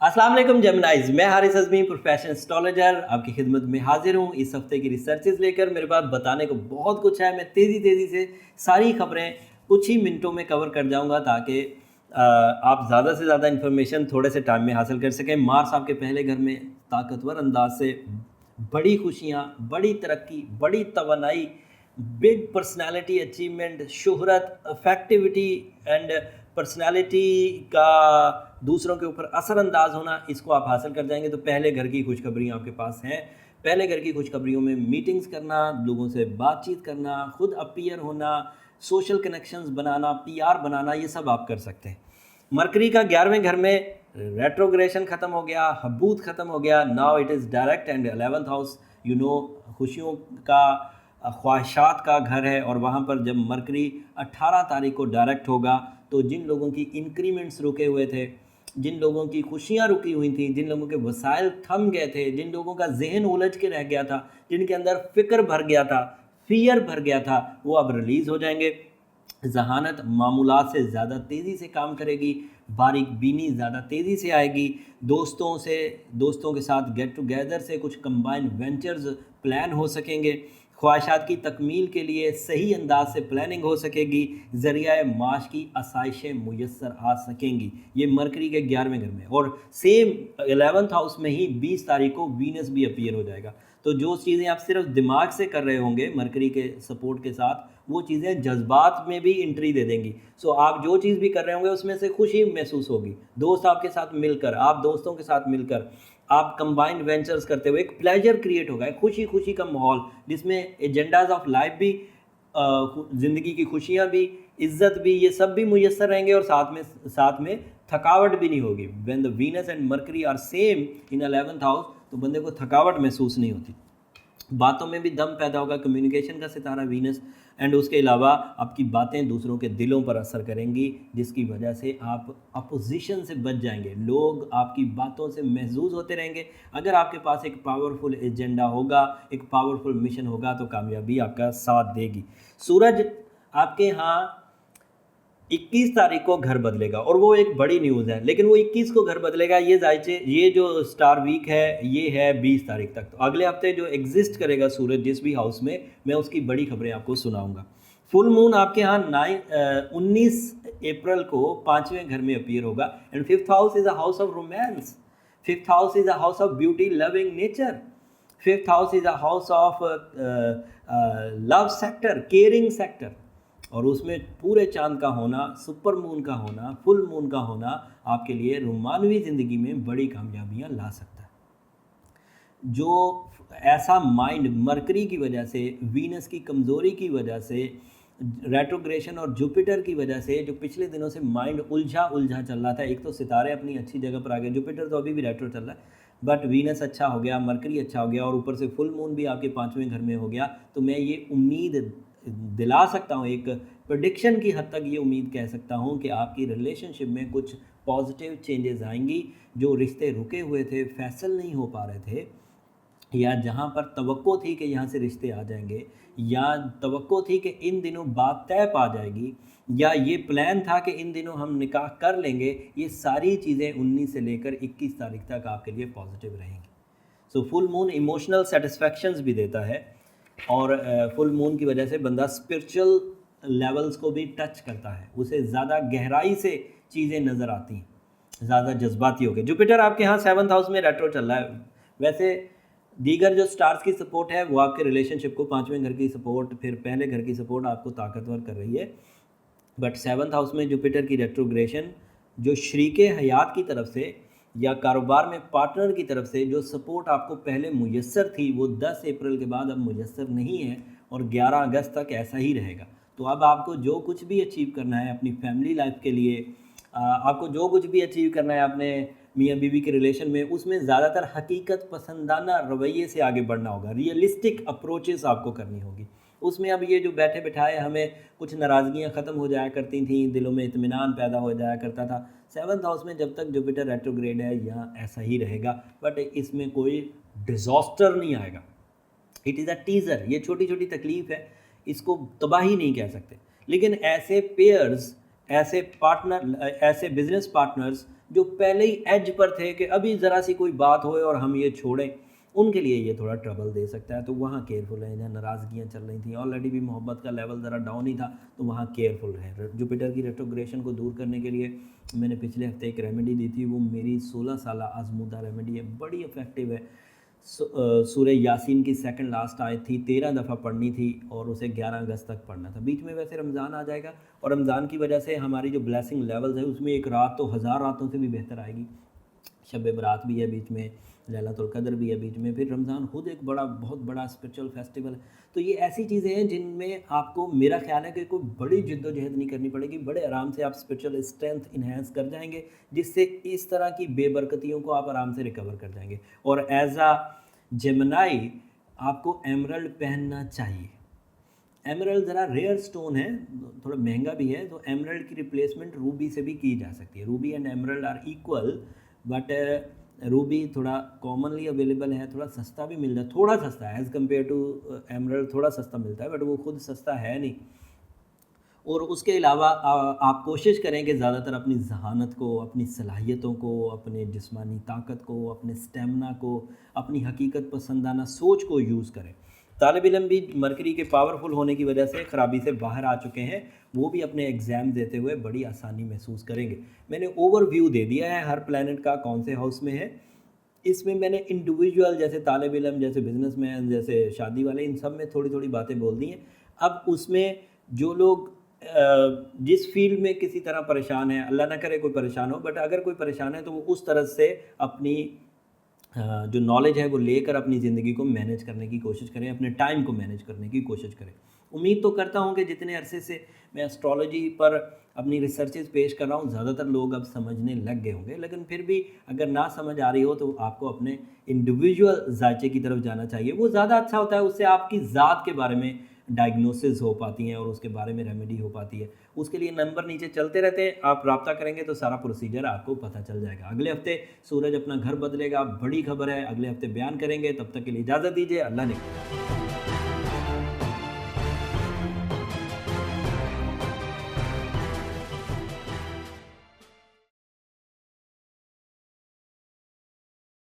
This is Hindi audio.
अस्सलाम वालेकुम जेमिनाइज, मैं हारिस अज़मी प्रोफेशनल एस्ट्रोलॉजर आपकी खिदमत में हाजिर हूँ। इस हफ्ते की रिसर्चेस लेकर मेरे पास बताने को बहुत कुछ है। मैं तेज़ी से सारी खबरें कुछ ही मिनटों में कवर कर जाऊँगा ताकि आप ज़्यादा से ज़्यादा इन्फॉर्मेशन थोड़े से टाइम में हासिल कर सकें। मार्स आपके पहले घर में ताकतवर अंदाज से बड़ी खुशियाँ, बड़ी तरक्की, बड़ी तवानाई, बिग पर्सनालिटी अचीवमेंट, शोहरत, अफेक्टिविटी एंड पर्सनालिटी का दूसरों के ऊपर असरअंदाज होना, इसको आप हासिल कर जाएंगे। तो पहले घर की खुशखबरियाँ आपके पास हैं। पहले घर की खुशखबरियों में मीटिंग्स करना, लोगों से बातचीत करना, खुद अपीयर होना, सोशल कनेक्शंस बनाना, पीआर बनाना, ये सब आप कर सकते हैं। मरकरी का 11वें घर में रेट्रोग्रेशन ख़त्म हो गया, हबूत ख़त्म हो गया। Now it is direct and 11th house खुशियों का, ख्वाहिशात का घर है। और वहाँ पर जब मरकरी 18 तारीख को डायरेक्ट होगा तो जिन लोगों की इंक्रीमेंट्स रुके हुए थे, जिन लोगों की खुशियाँ रुकी हुई थी, जिन लोगों के वसाइल थम गए थे, जिन लोगों का जहन उलझ के रह गया था, जिनके अंदर फ़िक्र भर गया था, फियर भर गया था, वो अब रिलीज़ हो जाएंगे। जहानत मामूलात से ज़्यादा तेज़ी से काम करेगी, बारीक बीनी ज़्यादा तेज़ी से आएगी। दोस्तों के साथ गेट टुगेदर से कुछ कंबाइन वेंचर्स प्लान हो सकेंगे। ख्वाहिशात की तकमील के लिए सही अंदाज से प्लानिंग हो सकेगी। ज़रिया माश की आसाइशें मुयस्सर आ सकेंगी। ये मरकरी के 11वें घर में, और सेम 11th हाउस में ही 20 तारीख को वीनस भी अपीयर हो जाएगा। तो जो चीज़ें आप सिर्फ दिमाग से कर रहे होंगे मरकरी के सपोर्ट के साथ, वो चीज़ें जज्बात में भी एंट्री दे देंगी। सो आप जो चीज़ भी कर रहे होंगे उसमें से खुशी महसूस होगी। दोस्त आपके साथ मिलकर, आप दोस्तों के साथ मिलकर, आप कंबाइंड वेंचर्स करते हुए एक प्लेजर क्रिएट होगा, एक खुशी खुशी का माहौल, जिसमें एजेंडाज ऑफ लाइफ भी, ज़िंदगी की खुशियाँ भी, इज्जत भी, ये सब भी मुयस्सर रहेंगे। और साथ में थकावट भी नहीं होगी। When the Venus and Mercury are same in 11th house, तो बंदे को थकावट महसूस नहीं होती। बातों में भी दम पैदा होगा। कम्युनिकेशन का सितारा वीनस, एंड उसके अलावा आपकी बातें दूसरों के दिलों पर असर करेंगी, जिसकी वजह से आप अपोजिशन से बच जाएंगे। लोग आपकी बातों से महजूज होते रहेंगे। अगर आपके पास एक पावरफुल एजेंडा होगा, एक पावरफुल मिशन होगा, तो कामयाबी आपका साथ देगी। सूरज आपके यहाँ 21 तारीख को घर बदलेगा, और वो एक बड़ी न्यूज़ है। लेकिन वो 21 को घर बदलेगा, ये जो स्टार वीक है ये है 20 तारीख तक। तो अगले हफ्ते जो एग्जिस्ट करेगा सूरज जिस भी हाउस में, मैं उसकी बड़ी खबरें आपको सुनाऊंगा। फुल मून आपके यहाँ 19 अप्रैल को 5वें घर में अपीयर होगा। And 5th house is a house of romance, 5th house is a house of beauty loving nature, 5th house is a house of love sector, caring sector. और उसमें पूरे चांद का होना, सुपर मून का होना, फुल मून का होना आपके लिए रोमानवी ज़िंदगी में बड़ी कामयाबियां ला सकता है। जो ऐसा माइंड मरकरी की वजह से, वीनस की कमज़ोरी की वजह से, रेट्रोग्रेशन और जुपिटर की वजह से, जो पिछले दिनों से माइंड उलझा चल रहा था। एक तो सितारे अपनी अच्छी जगह पर आ गए, जुपिटर तो अभी भी रेट्रो चल रहा है, बट वीनस अच्छा हो गया, मरकरी अच्छा हो गया, और ऊपर से फुल मून भी आपके 5वें घर में हो गया। तो मैं ये उम्मीद दिला सकता हूँ, एक प्रेडिक्शन की हद तक ये उम्मीद कह सकता हूँ कि आपकी रिलेशनशिप में कुछ पॉजिटिव चेंजेस आएंगी। जो रिश्ते रुके हुए थे, फैसल नहीं हो पा रहे थे, या जहाँ पर तवक्को थी कि यहाँ से रिश्ते आ जाएंगे, या तवक्को थी कि इन दिनों बात तय पा जाएगी, या ये प्लान था कि इन दिनों हम निकाह कर लेंगे, ये सारी चीज़ें 19 से लेकर 21 तारीख तक आपके लिए पॉजिटिव रहेंगी। सो फुल मून इमोशनल सेटिस्फैक्शंस भी देता है, और फुल मून की वजह से बंदा स्पिरिचुअल लेवल्स को भी टच करता है, उसे ज़्यादा गहराई से चीज़ें नज़र आती हैं, ज़्यादा जज्बाती हो गए। जुपिटर आपके यहाँ 7th हाउस में रेट्रो चल रहा है। वैसे दीगर जो स्टार्स की सपोर्ट है वो आपके रिलेशनशिप को, 5वें घर की सपोर्ट, फिर पहले घर की सपोर्ट आपको ताकतवर कर रही है। बट 7th हाउस में जुपिटर की रेट्रोग्रेशन जो शरीके हयात की तरफ से या कारोबार में पार्टनर की तरफ से जो सपोर्ट आपको पहले मुयस्सर थी, वो 10 अप्रैल के बाद अब मुयस्सर नहीं है, और 11 अगस्त तक ऐसा ही रहेगा। तो अब आपको जो कुछ भी अचीव करना है अपनी फैमिली लाइफ के लिए, आपको जो कुछ भी अचीव करना है अपने मियाँ बीवी के रिलेशन में, उसमें ज़्यादातर हकीकत पसंदाना रवैये से आगे बढ़ना होगा। रियलिस्टिक अप्रोचेस आपको करनी होगी उसमें। अब ये जो बैठे बिठाए हमें कुछ नाराज़गियाँ ख़त्म हो जाया करती थी, दिलों में इत्मीनान पैदा हो जाया करता था। 7th हाउस में जब तक जुपिटर रेट्रोग्रेड है यहाँ ऐसा ही रहेगा, बट इसमें कोई डिज़ास्टर नहीं आएगा। इट इज़ अ टीज़र, ये छोटी छोटी तकलीफ़ है, इसको तबाही नहीं कह सकते। लेकिन ऐसे पेयर्स, ऐसे पार्टनर, ऐसे बिजनेस पार्टनर्स जो पहले ही एज पर थे कि अभी ज़रा सी कोई बात होए और हम ये छोड़ें, उनके लिए ये थोड़ा ट्रबल दे सकता है। तो वहाँ केयरफुल रहें। जहाँ नाराज़गियाँ चल रही थी, ऑलरेडी भी मोहब्बत का लेवल ज़रा डाउन ही था, तो वहाँ केयरफुल रहें। जुपिटर की रेट्रोग्रेशन को दूर करने के लिए मैंने पिछले हफ्ते एक रेमेडी दी थी, वो मेरी 16 साल आजमूदा रेमेडी है, बड़ी इफ़ेक्टिव है। सूरह यासीन की सेकंड लास्ट आयत थी, 13 दफ़ा पढ़नी थी और उसे 11 अगस्त तक पढ़ना था। बीच में वैसे रमज़ान आ जाएगा और रमज़ान की वजह से हमारी जो ब्लेसिंग लेवल्स है उसमें एक रात तो 1000 रातों से भी बेहतर आएगी। शब बरात भी है बीच में, लैलतुल क़द्र भी है बीच में, फिर रमज़ान खुद एक बहुत बड़ा स्पिरिचुअल फेस्टिवल है। तो ये ऐसी चीज़ें हैं जिनमें आपको, मेरा ख्याल है कि कोई बड़ी जिद्दोजहद नहीं करनी पड़ेगी, बड़े आराम से आप स्पिरिचुअल स्ट्रेंथ इन्हेंस कर जाएंगे, जिससे इस तरह की बेबरकतियों को आप आराम से रिकवर कर जाएंगे। और एज आ जेमिनी आपको एमरल्ड पहनना चाहिए। एमरल्ड ज़रा रेयर स्टोन है, थोड़ा महंगा भी है, तो एमरल्ड की रिप्लेसमेंट रूबी से भी की जा सकती है। Ruby and emerald are equal, but ruby थोड़ा कॉमनली अवेलेबल है, थोड़ा सस्ता भी मिलता है, थोड़ा सस्ता है एज़ कम्पेयर टू एमरल्ड, थोड़ा सस्ता मिलता है, बट वो खुद सस्ता है नहीं। और उसके अलावा आप कोशिश करें कि ज़्यादातर अपनी ज़हानत को, अपनी सलाहियतों को, अपने जिस्मानी ताकत को, अपने स्टेमिना को, अपनी हकीकत पसंदाना सोच को यूज़ करें। तालिब इल्म भी मरकरी के पावरफुल होने की वजह से ख़राबी से बाहर आ चुके हैं, वो भी अपने एग्ज़ाम देते हुए बड़ी आसानी महसूस करेंगे। मैंने ओवरव्यू दे दिया है हर प्लैनेट का कौन से हाउस में है। इसमें मैंने इंडिविजुअल जैसे तालिब इल्म, जैसे बिजनेसमैन, जैसे शादी वाले, इन सब में थोड़ी थोड़ी बातें बोल दी हैं। अब उसमें जो लोग जिस फील्ड में किसी तरह परेशान है, अल्लाह ना करे कोई परेशान हो, बट अगर कोई परेशान है तो वो उस तरह से अपनी जो नॉलेज है वो लेकर अपनी ज़िंदगी को मैनेज करने की कोशिश करें, अपने टाइम को मैनेज करने की कोशिश करें। उम्मीद तो करता हूँ कि जितने अरसे से मैं एस्ट्रोलॉजी पर अपनी रिसर्चेज पेश कर रहा हूँ, ज़्यादातर लोग अब समझने लग गए होंगे, लेकिन फिर भी अगर ना समझ आ रही हो तो आपको अपने इंडिविजुअल जायचे की तरफ जाना चाहिए। वो ज़्यादा अच्छा होता है, उससे आपकी ज़ात के बारे में डायग्नोसिस हो पाती हैं और उसके बारे में रेमेडी हो पाती है। उसके लिए नंबर नीचे चलते रहते हैं, आप रब्ता करेंगे तो सारा प्रोसीजर आपको पता चल जाएगा। अगले हफ्ते सूरज अपना घर बदलेगा, बड़ी खबर है, अगले हफ्ते बयान करेंगे। तब तक के लिए इजाज़त दीजिए, अल्लाह ने।